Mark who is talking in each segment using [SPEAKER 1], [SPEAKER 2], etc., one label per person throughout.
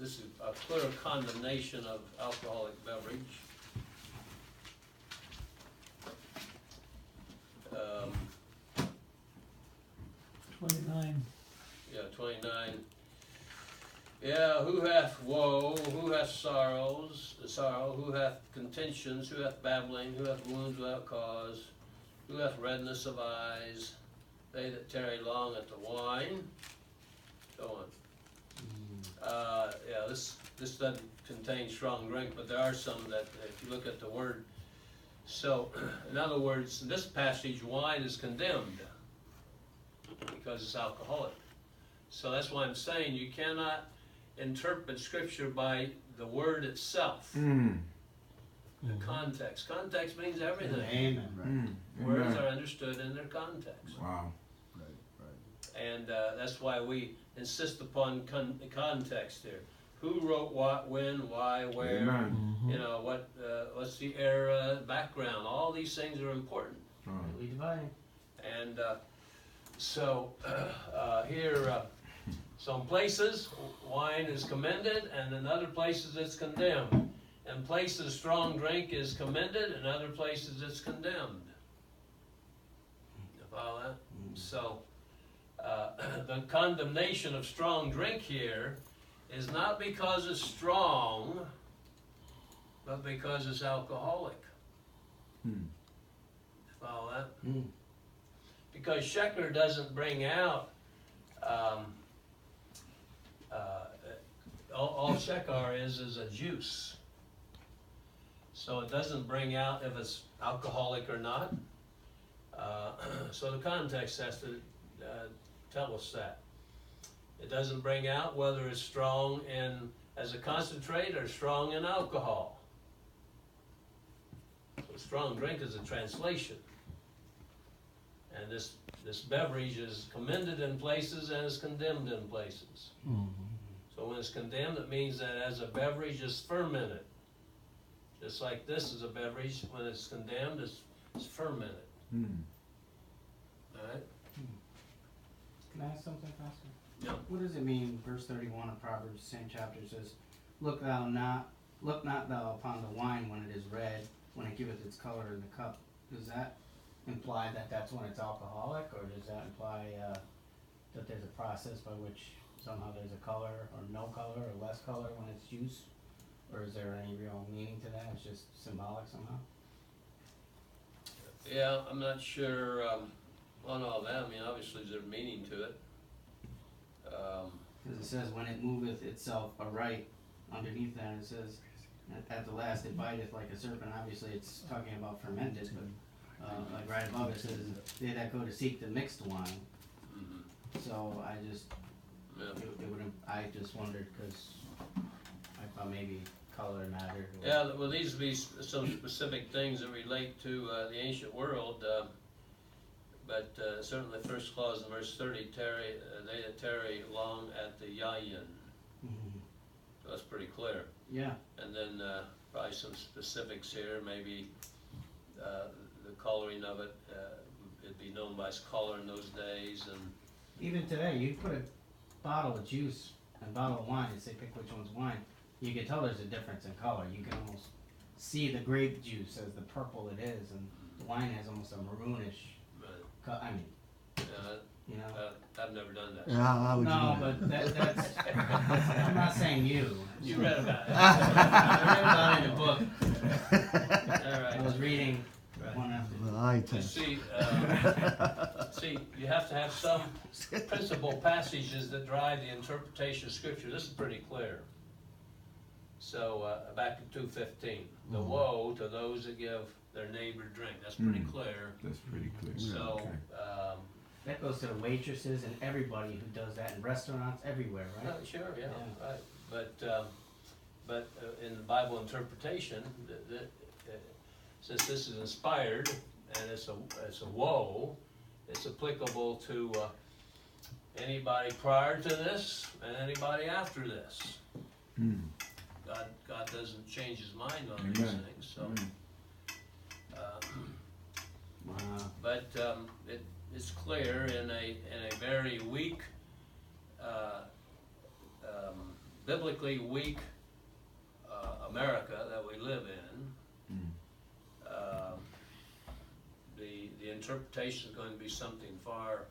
[SPEAKER 1] this is a clear condemnation of alcoholic beverage.
[SPEAKER 2] 29.
[SPEAKER 1] Yeah, 29. Yeah, who hath woe, who hath sorrow, who hath contentions, who hath babbling, who hath wounds without cause, who hath redness of eyes, they that tarry long at the wine. Go on. Yeah, this doesn't contain strong drink, but there are some that, if you look at the word, so, in other words, in this passage, wine is condemned because it's alcoholic. So that's why I'm saying you cannot interpret Scripture by the word itself. The context. Context means everything.
[SPEAKER 3] Amen.
[SPEAKER 1] Words are understood in their context.
[SPEAKER 3] Wow.
[SPEAKER 1] And that's why we insist upon context here. Who wrote what, when, why, where, you know, what's the era, background. All these things are important.
[SPEAKER 4] Rightly dividing.
[SPEAKER 1] And so here, some places wine is commended, and in other places it's condemned. In places strong drink is commended, in other places it's condemned. You follow that? So the condemnation of strong drink here is not because it's strong, but because it's alcoholic. You follow that? Because Sheker doesn't bring out all Sheker is a juice. So it doesn't bring out if it's alcoholic or not. So the context has to tell us that. It doesn't bring out whether it's strong as a concentrate or strong in alcohol. So strong drink is a translation. And this beverage is commended in places and is condemned in places. So when it's condemned, it means that as a beverage is fermented. Just like this is a beverage, when it's condemned, it's fermented. All right?
[SPEAKER 4] Can I ask something, Pastor?
[SPEAKER 1] Yeah.
[SPEAKER 4] What does it mean, verse 31 of Proverbs, same chapter, says, Look not thou upon the wine when it is red, when it giveth its color in the cup. Does that imply that that's when it's alcoholic, or does that imply that there's a process by which somehow there's a color, or no color, or less color when it's juice? Or is there any real meaning to that? It's just symbolic somehow?
[SPEAKER 1] Yeah, I'm not sure on all that. I mean, obviously there's meaning to it.
[SPEAKER 4] Because it says, when it moveth itself aright, underneath that it says, at the last it biteth like a serpent. Obviously it's talking about fermented, but like right above it says, they that go to seek the mixed wine. So I just, I just wondered, because I thought maybe color mattered.
[SPEAKER 1] Yeah, well, these would be some specific things that relate to the ancient world. But certainly the first clause in verse 30, they that tarry long at the yayin. So that's pretty clear.
[SPEAKER 4] Yeah.
[SPEAKER 1] And then probably some specifics here, maybe the coloring of it, it'd be known by its color in those days. And
[SPEAKER 4] Even today, you put a bottle of juice and a bottle of wine and say pick which one's wine, you can tell there's a difference in color. You can almost see the grape juice as the purple it is, and the wine has almost a maroonish I mean, you know.
[SPEAKER 1] I've never done that.
[SPEAKER 3] Yeah,
[SPEAKER 4] No, but that's, I'm not saying you.
[SPEAKER 1] You read about it.
[SPEAKER 4] I read about it in a book.
[SPEAKER 1] All right.
[SPEAKER 4] I was reading one after.
[SPEAKER 1] You see, you have to have some principal passages that drive the interpretation of Scripture. This is pretty clear. So back to 2:15, the woe to those that give their neighbor drink. That's pretty clear.
[SPEAKER 3] That's pretty clear.
[SPEAKER 1] So
[SPEAKER 4] That goes to the waitresses and everybody who does that in restaurants everywhere, right?
[SPEAKER 1] sure, yeah,
[SPEAKER 4] Yeah.
[SPEAKER 1] right. But in the Bible interpretation, since this is inspired and it's a woe, it's applicable to anybody prior to this and anybody after this. God doesn't change his mind on these things. So, but it's clear in a very weak biblically weak America that we live in, the interpretation is going to be something far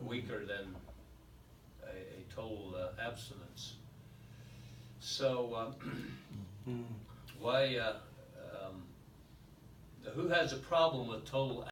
[SPEAKER 1] weaker than a total abstinence. So why? Who has a problem with total